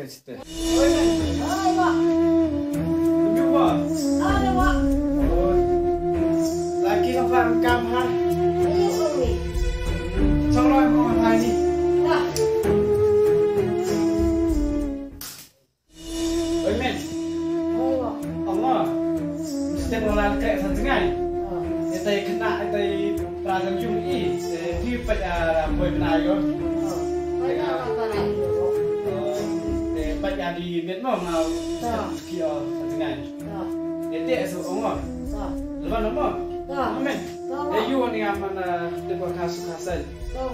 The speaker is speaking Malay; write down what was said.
situ. Hai, Pak. Tunjuk, Pak. Ada, Pak. Lagi sampai kam ha. Xong rồi con hai đi. Ôi men. Ông à. Setiap orang kayak santungan. Kita kena kita perasaan jum I. Di pada boy penayo. Pada di Vietnam mau kio santungan. Itu esok ông à. Lepas nama. Amen. You ni aman depan kasus. No.